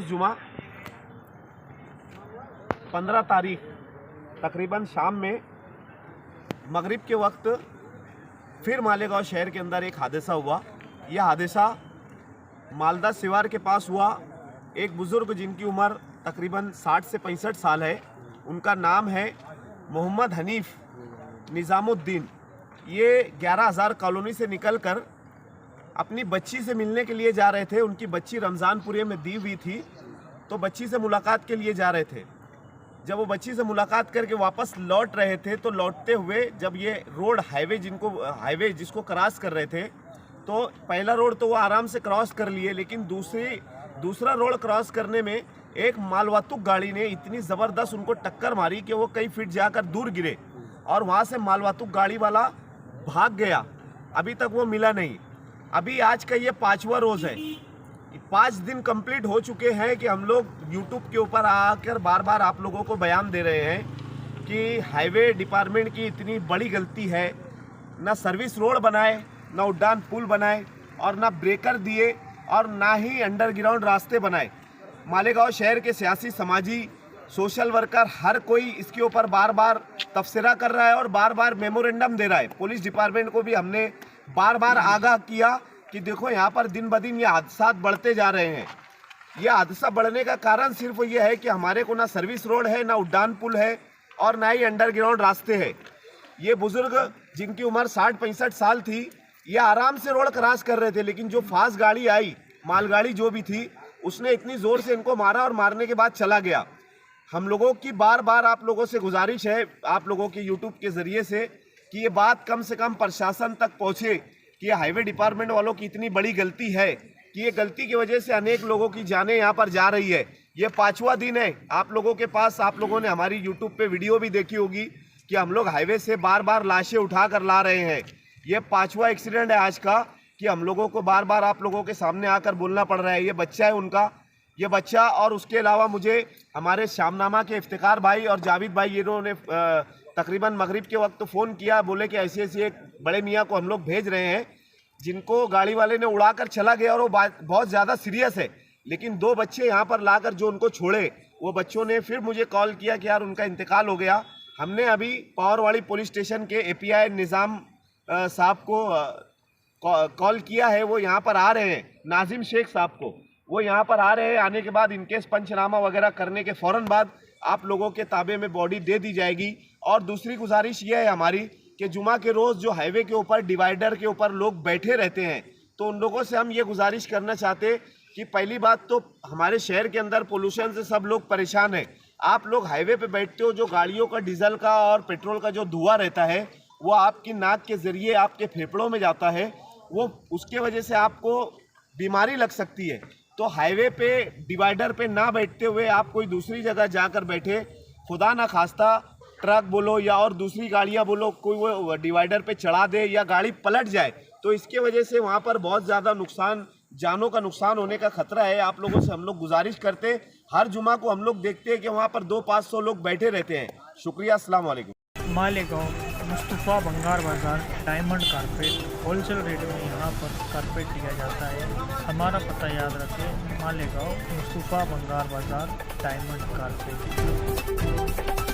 रोज़ जुमा 15 तारीख तकरीबन शाम में मगरिब के वक्त फिर मालेगांव शहर के अंदर एक हादसा हुआ। यह हादसा मालदा सिवार के पास हुआ। एक बुज़ुर्ग जिनकी उम्र तकरीबन 60 से 65 साल है, उनका नाम है मोहम्मद हनीफ निज़ामुद्दीन। ये 11,000 कॉलोनी से निकलकर अपनी बच्ची से मिलने के लिए जा रहे थे। उनकी बच्ची रमज़ानपुरे में दी हुई थी, तो बच्ची से मुलाकात के लिए जा रहे थे। जब वो बच्ची से मुलाकात करके वापस लौट रहे थे, तो लौटते हुए जब ये रोड हाईवे जिसको क्रॉस कर रहे थे, तो पहला रोड तो वो आराम से क्रॉस कर लिए, लेकिन दूसरा रोड क्रॉस करने में एक मालवातुक गाड़ी ने इतनी ज़बरदस्त उनको टक्कर मारी कि वो कई फीट जाकर दूर गिरे और वहाँ से मालवातुक गाड़ी वाला भाग गया। अभी तक वो मिला नहीं। अभी आज का ये 5वां रोज़ है। 5 दिन कंप्लीट हो चुके हैं कि हम लोग यूट्यूब के ऊपर आकर बार बार आप लोगों को बयान दे रहे हैं कि हाईवे डिपार्टमेंट की इतनी बड़ी गलती है। ना सर्विस रोड बनाए, ना उड़ान पुल बनाए, और ना ब्रेकर दिए, और ना ही अंडरग्राउंड रास्ते बनाए। मालेगांव शहर के सियासी, समाजी, सोशल वर्कर हर कोई इसके ऊपर बार बार तबसरा कर रहा है और बार बार मेमोरेंडम दे रहा है। पुलिस डिपार्टमेंट को भी हमने बार बार आगाह किया कि देखो यहाँ पर दिन ब दिन ये हादसा बढ़ते जा रहे हैं। ये हादसा बढ़ने का कारण सिर्फ ये है कि हमारे को ना सर्विस रोड है, ना उड़ान पुल है, और ना ही अंडरग्राउंड रास्ते हैं। ये बुजुर्ग जिनकी उम्र 60-65 साल थी, ये आराम से रोड क्रॉस कर रहे थे, लेकिन जो फास्ट गाड़ी आई, मालगाड़ी जो भी थी, उसने इतनी ज़ोर से इनको मारा और मारने के बाद चला गया। हम लोगों की बार बार आप लोगों से गुजारिश है, आप लोगों के यूट्यूब के ज़रिए से, कि ये बात कम से कम प्रशासन तक पहुँचे कि ये हाईवे डिपार्टमेंट वालों की इतनी बड़ी गलती है कि ये गलती की वजह से अनेक लोगों की जानें यहाँ पर जा रही है। ये 5वां दिन है। आप लोगों के पास, आप लोगों ने हमारी यूट्यूब पे वीडियो भी देखी होगी कि हम लोग हाईवे से बार बार लाशें उठा कर ला रहे हैं। ये 5वां एक्सीडेंट है आज का कि हम लोगों को बार बार आप लोगों के सामने आकर बोलना पड़ रहा है। ये बच्चा है उनका, ये बच्चा, और उसके अलावा मुझे हमारे शामनामा के इफ्तिकार भाई और जावेद भाई, इन्होंने तकरीबन मगरिब के वक्त फ़ोन किया, बोले कि ऐसे ऐसे एक बड़े मियाँ को हम लोग भेज रहे हैं जिनको गाड़ी वाले ने उड़ाकर चला गया और वो बहुत ज़्यादा सीरियस है। लेकिन 2 बच्चे यहाँ पर लाकर जो उनको छोड़े, वो बच्चों ने फिर मुझे कॉल किया कि यार उनका इंतकाल हो गया। हमने अभी पावरवाड़ी पुलिस स्टेशन के API निज़ाम साहब को कॉल किया है। वो यहाँ पर आ रहे हैं, नाजिम शेख साहब को, वो यहाँ पर आ रहे हैं। आने के बाद इनके पंचनामा वगैरह करने के फ़ौरन बाद आप लोगों के ताबे में बॉडी दे दी जाएगी। और दूसरी गुजारिश ये है हमारी कि जुमा के रोज़ जो हाईवे के ऊपर डिवाइडर के ऊपर लोग बैठे रहते हैं, तो उन लोगों से हम ये गुजारिश करना चाहते कि पहली बात तो हमारे शहर के अंदर पोल्यूशन से सब लोग परेशान हैं। आप लोग हाईवे पे बैठते हो, जो गाड़ियों का डीजल का और पेट्रोल का जो धुआं रहता है वो आपकी नाक के ज़रिए आपके फेफड़ों में जाता है, वो उसके वजह से आपको बीमारी लग सकती है। तो हाईवे पे डिवाइडर पे ना बैठते हुए आप कोई दूसरी जगह जाकर बैठे। खुदा ना खास्ता ट्रक बोलो या और दूसरी गाड़ियां बोलो, कोई वो डिवाइडर पे चढ़ा दे या गाड़ी पलट जाए, तो इसके वजह से वहां पर बहुत ज़्यादा नुकसान, जानों का नुकसान होने का खतरा है। आप लोगों से हम लोग गुजारिश करते, हर जुमा को हम लोग देखते हैं कि वहां पर 200-500 लोग बैठे रहते हैं। शुक्रिया, अस्सलाम वालेकुम। मालेगांव मुस्तफ़ा बंगार बाज़ार डायमंड कारपेट होलसेल रेट में यहाँ पर कारपेट दिया जाता है। हमारा पता याद रखें, मालेगांव मुस्तफ़ा बंगार बाज़ार डायमंड कारपेट।